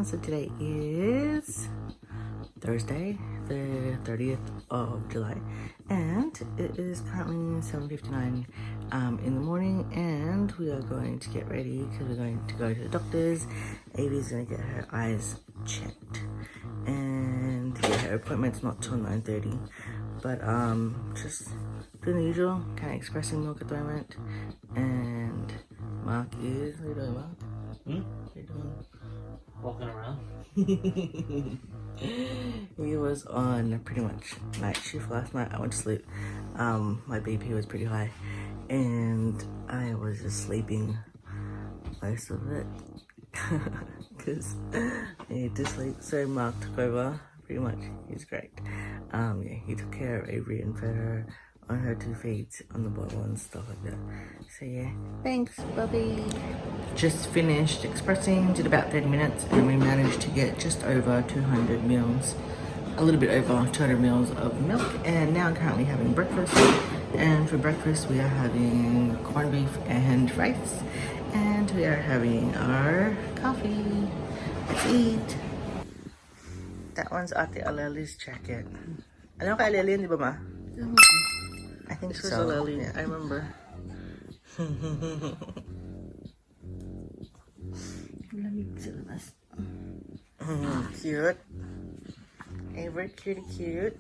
So today is Thursday, the 30th of July, and it is currently 7:59 in the morning, and we are going to get ready because we're going to go to the doctor's. Avi's going to get her eyes checked, and yeah, her appointment's not till 9:30, but just doing the usual, kind of expressing milk at the moment. And Mark is, what are you doing, Mark? What are you doing? Walking around. He was on pretty much night shift last night. I went to sleep. My BP was pretty high, and I was just sleeping most of it because I need to sleep. So Mark took over pretty much. He's great. Yeah, he took care of Avery and fed her on her 2 feet on the bottle and stuff like that. So yeah, thanks, Bubby. Just finished expressing, did about 30 minutes, and we managed to get just over 200 mils, a little bit over 200 mils of milk. And now I'm currently having breakfast, and for breakfast we are having corned beef and rice, and we are having our coffee. Let's eat. That one's Ate Aleli's jacket. Ano ka Aleli, di ba ma? I think this so. Was Aleli, yeah. I remember. Cute. Avery, cutie cute.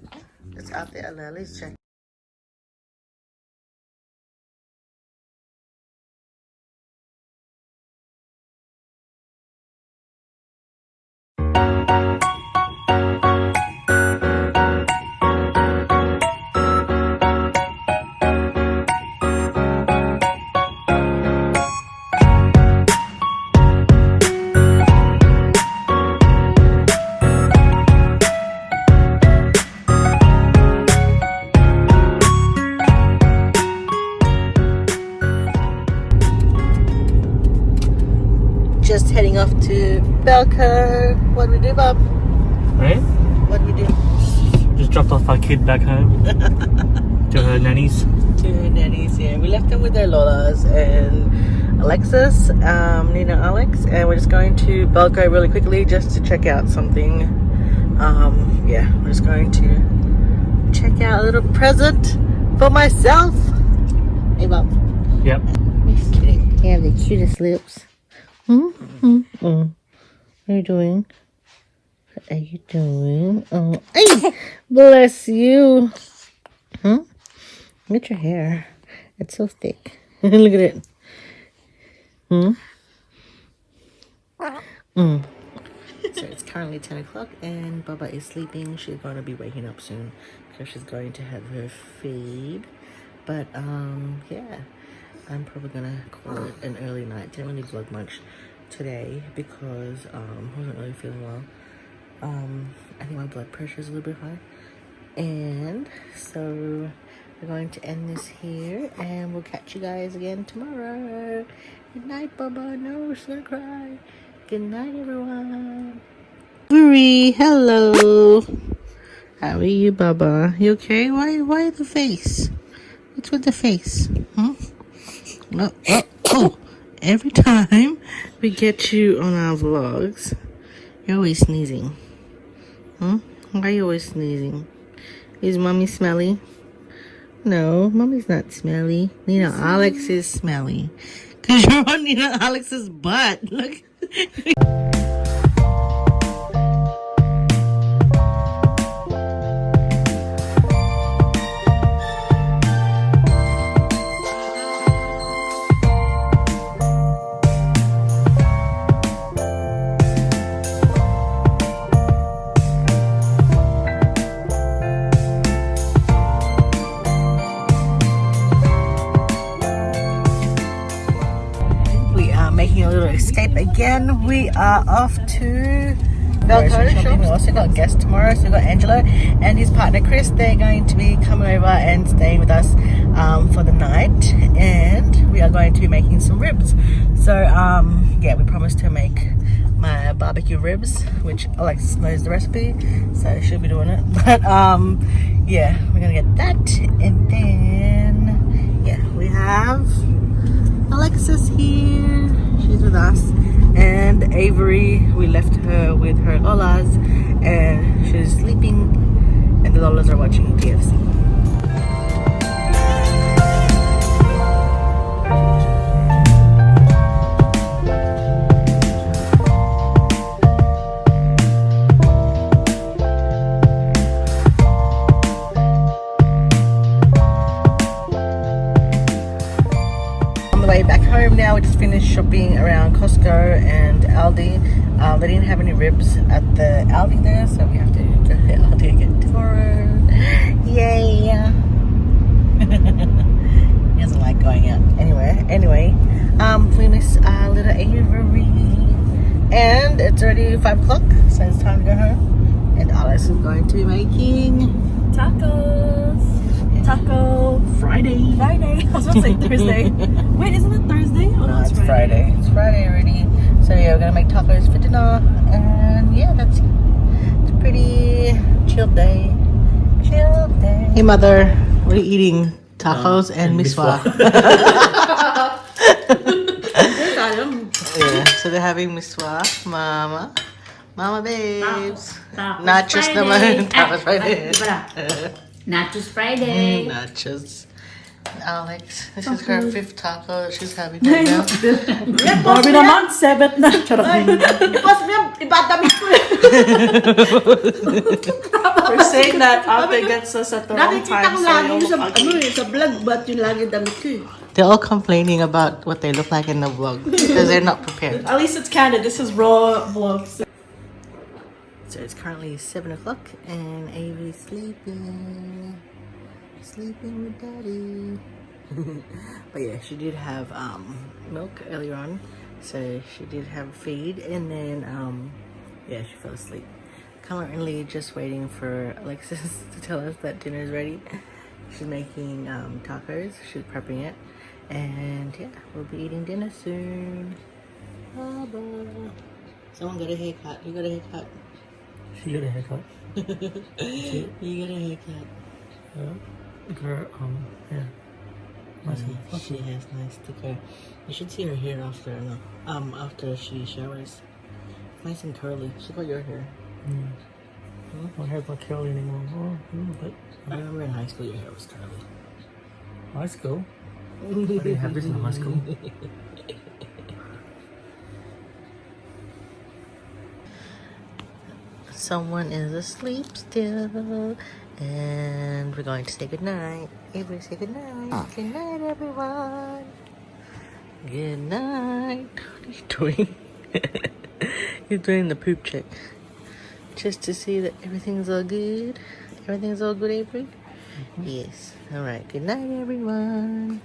It's out there, Aleli's jacket. Just heading off to Belco. What do we do, Bob? Right? What do we do? Just dropped off our kid back home to her nannies. To her nannies, yeah. We left them with their Lolas and Alexis, Nina, Alex, and we're just going to Belco really quickly just to check out something. Yeah, we're just going to check out a little present for myself. Hey, Bob. Yep. Just kidding. You have the cutest lips. What are you doing? What are you doing? Oh, ay, bless you. Look at your hair. It's so thick. Look at it. So it's currently 10 o'clock and Baba is sleeping. She's going to be waking up soon because she's going to have her feed. But yeah, I'm probably gonna call it an early night. Didn't really vlog much today because I wasn't really feeling well. I think my blood pressure is a little bit high, and so we're going to end this here, and we'll catch you guys again tomorrow. Good night, Bubba. No, she's gonna cry. Good night, everyone. Marie, hello. How are you, Bubba? You okay? Why the face? What's with the face? Oh, every time we get you on our vlogs, you're always sneezing. Why are you always sneezing? Is mommy smelly? No, mommy's not smelly. Nina Alex is smelly. Because you're on Nina Alex's butt. Look. Making a little escape again. We are off to Belco. We also got guests tomorrow. So we got Angelo and his partner Chris. They're going to be coming over and staying with us for the night, and we are going to be making some ribs. So yeah, we promised to make my barbecue ribs, which Alex knows the recipe, so she'll be doing it. But yeah, we're gonna get that, and then yeah, we have Alexis here. She's with us, And Avery, we left her with her Lolas, and she's sleeping, and the Lolas are watching TFC. On the way back home now, we just finished shopping around Costco and Aldi. They didn't have any ribs at the Aldi there, so we have to go to Aldi again tomorrow. Yay! He doesn't like going out anywhere. Anyway, we miss little Avery, and it's already 5 o'clock, so it's time to go home. And Alice is going to be making Tacos. Taco Friday. Friday. I was about to say Thursday. Wait, isn't it Thursday? Oh, No, it's Friday. It's Friday already. So yeah, we're gonna make tacos for dinner, and yeah, that's it. It's a pretty chill day. Chill day. Hey mother, what are you eating? Tacos and miswa. Yeah, so they're having miswa, mama, babes. Nachos naman. Tacos Friday. Nachos Friday. Nachos. Alex, this is her 5th taco that she's having right now. Barbie naman, 7th na. Charot din. We're saying that Ate gets us at the wrong Nakikita time, ko so lagi you'll yung sa, look ugly. sa vlog, but yung lagi damit ko eh. They're all complaining about what they look like in the vlog because they're not prepared. At least it's candid. This is raw vlogs. So it's currently 7 o'clock and Avery's sleeping. Sleeping with daddy. But yeah, she did have milk earlier on. So she did have feed, and then yeah, she fell asleep. Currently just waiting for Alexis to tell us that dinner is ready. She's making tacos. She's prepping it. And yeah, we'll be eating dinner soon. Bye-bye. Someone got a haircut. You got a haircut. She got a haircut. You got a haircut. Girl, yeah. She has nice thick hair. You should see her hair after after she showers. Nice and curly. She got your hair. My hair's not curly anymore. Oh, but I remember in high school your hair was curly. high school. I didn't have this in high school. Someone is asleep still, and we're going to say goodnight. Everybody say goodnight. Good night, everyone. Good night. What are you doing? You're doing the poop check. Just to see that everything's all good. Everything's all good, Avery? Yes. All right. Good night, everyone.